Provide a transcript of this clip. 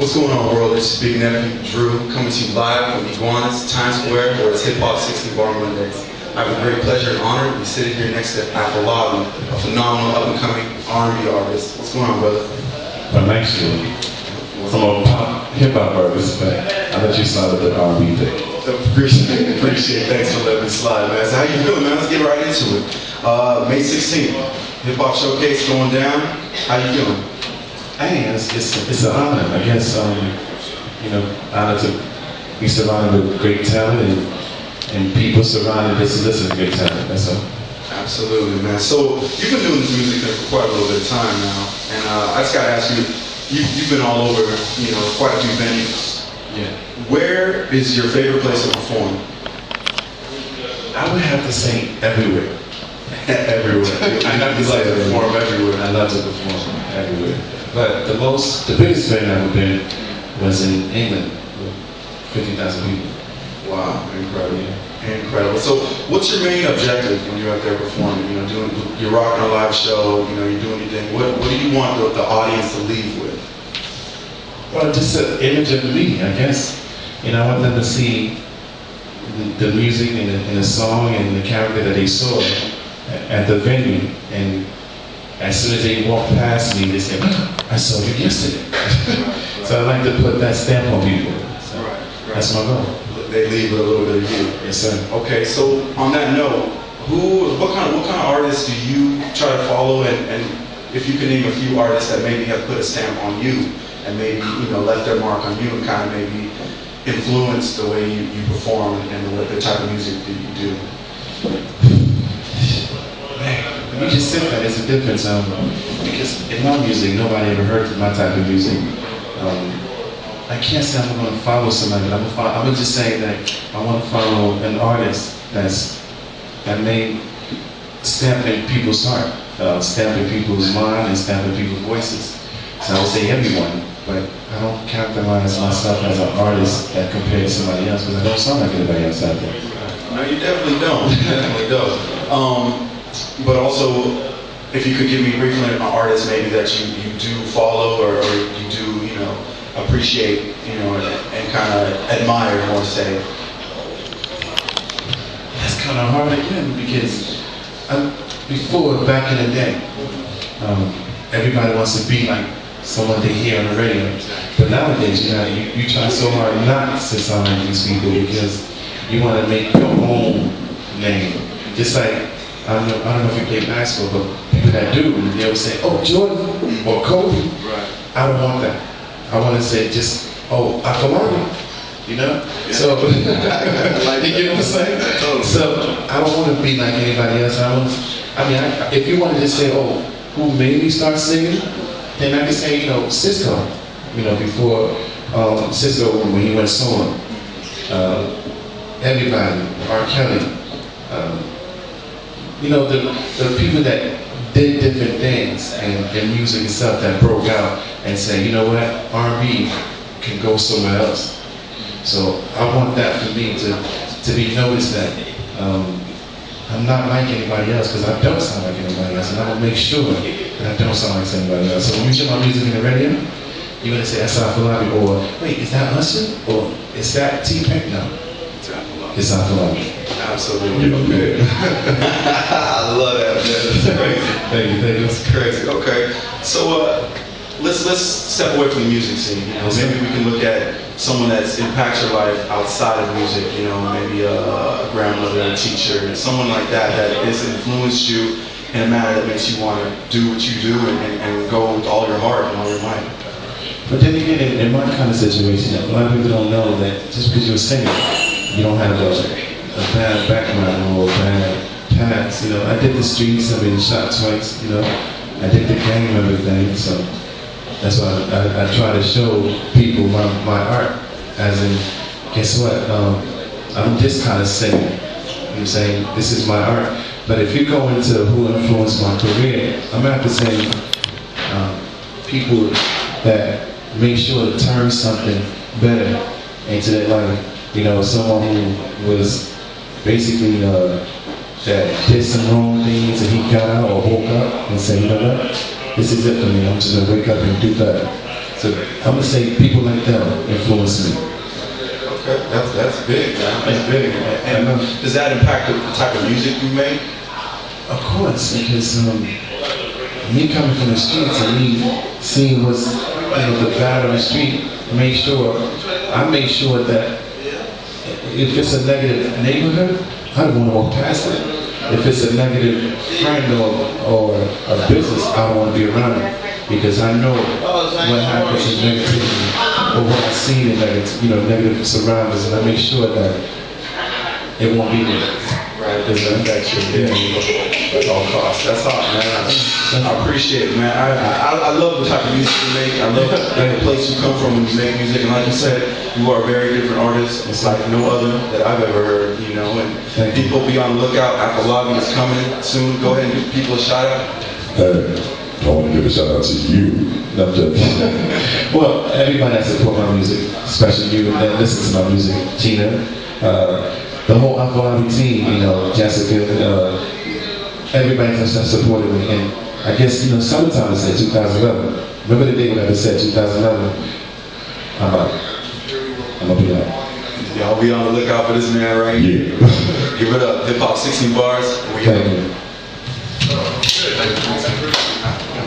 What's going on, world? This is Big Nephew Drew coming to you live from Iguanas, Times Square, where it's Hiphop 60 Bar Mondays. I have a great pleasure and honor to be sitting here next to Afolabi, a phenomenal up-and-coming R&B artist. What's going on, brother? I'm actually a pop hip-hop artist, but I let you slide with the R&B thing. Appreciate it. Thanks for letting me slide, man. So how you doing, man? Let's get right into it. May 16th, Hip-Hop Showcase going down. How you doing? Hey, it's an honor, I guess. Honor to be surrounded with great talent and people surrounded us to listen to great talent. That's all. Absolutely, man. So you've been doing this music thing for quite a little bit of time now, and I just gotta ask you, you've been all over, quite a few venues. Yeah. Where is your favorite place to perform? I would have to say everywhere. Everywhere. I have to say perform everywhere. I love to perform everywhere. But the biggest venue I've ever been was in England, with 50,000 people. Wow, incredible. Incredible. So what's your main objective when you're out there performing? You're rocking a live show, you're doing your thing. What do you want the audience to leave with? Well, just an image of me, I guess. I want them to see the music and the song and the character that they saw at the venue. And as soon as they walk past me, they say, I saw you yesterday. So I like to put that stamp on people. So that's my goal. They leave with a little bit of you. Yes, sir. Okay, so on that note, what kind of artists do you try to follow, and if you can name a few artists that maybe have put a stamp on you and maybe left their mark on you and kind of maybe influence the way you perform and the type of music that you do? Man, when you just sit there, there's a difference. Because in my music, nobody ever heard of my type of music. I can't say I'm going to follow somebody, but I'm going to just say that I want to follow an artist that made stamp in people's heart, stamp in people's mind, and stamp in people's voices. So I would say everyone, but I don't characterize myself as an artist that compared to somebody else, because I don't sound like anybody else out there. No, you definitely don't. You definitely don't. But also, if you could give me briefly an artist maybe that you do follow or you do, appreciate, and kind of admire, I want to say. That's kind of hard again, because before, back in the day, everybody wants to be like someone they hear on the radio. But nowadays, you try so hard not to sound like these people because you want to make your own name. Just like, I don't know if you play basketball, but people that do, they will say, oh, Jordan or Kobe. Right. I don't want that. I want to say just, oh, Afolabi, Yeah. So, you get what I'm saying? So, I don't want to be like anybody else. If you wanted to say, oh, who made me start singing, then I could say, Cisco. Before Cisco, when he went solo. Everybody, R. Kelly. The people that did different things and music itself that broke out and say, you know what, R&B can go somewhere else. So I want that for me to be noticed that I'm not like anybody else, because I don't sound like anybody else, and I will make sure that I don't sound like anybody else. So when you hear my music in the radio, you're gonna say that's Afolabi, or wait, is that Usher? Or is that T-Pain? No, it's Afolabi. Absolutely. Okay. I love that, man. That's crazy. Thank you. That's crazy. Okay. So let's step away from the music scene. Maybe we can look at someone that's impacted your life outside of music. Maybe a grandmother, a teacher, someone like that has influenced you in a manner that makes you want to do what you do and go with all your heart and all your might. But then again, in my kind of situation, a lot of people don't know that just because you're a singer, you don't have a bad background or a bad past. I did the streets, I've been shot twice, I did the gang member thing, so that's why I try to show people my art, as in, guess what, I'm this kind of singer, I'm saying, this is my art. But if you go into who influenced my career, I'm going to have to say people that make sure to turn something better into their life. Someone who was basically that did some wrong things and he got out or woke up and said, you know what, this is it for me, I'm just going to wake up and do better. So I'm gonna say people like them influence me. Okay, that's big, man. That's big. And does that impact the type of music you make? Of course, because me coming from the streets and me seeing what's the bad on the street, I made sure that if it's a negative neighborhood, I don't want to walk past it. If it's a negative friend or a business, I don't want to be around it because I know what happens in negativity or what I see in negative surroundings, and I make sure that it won't be there. Right, it doesn't affect you at all costs. That's hot, man. I appreciate it, man. I love the type of music you make. I love the place you come from when you make music. And like you said, you are a very different artist. It's like no other that I've ever heard, And people be on the lookout. Afolabi is coming soon. Go ahead and give people a shout out. I want to give a shout out to you. Not just. Well, everybody that support my music, especially you that listen to my music, Gina. The whole Afolabi team, Jessica, everybody that supported me, and I guess, summertime is in 2011. Remember the day when I said 2011? I'm out. I'm gonna be out. Y'all be on the lookout for this man right here. Yeah. Give it up. Hip Hop 60 bars. Thank you.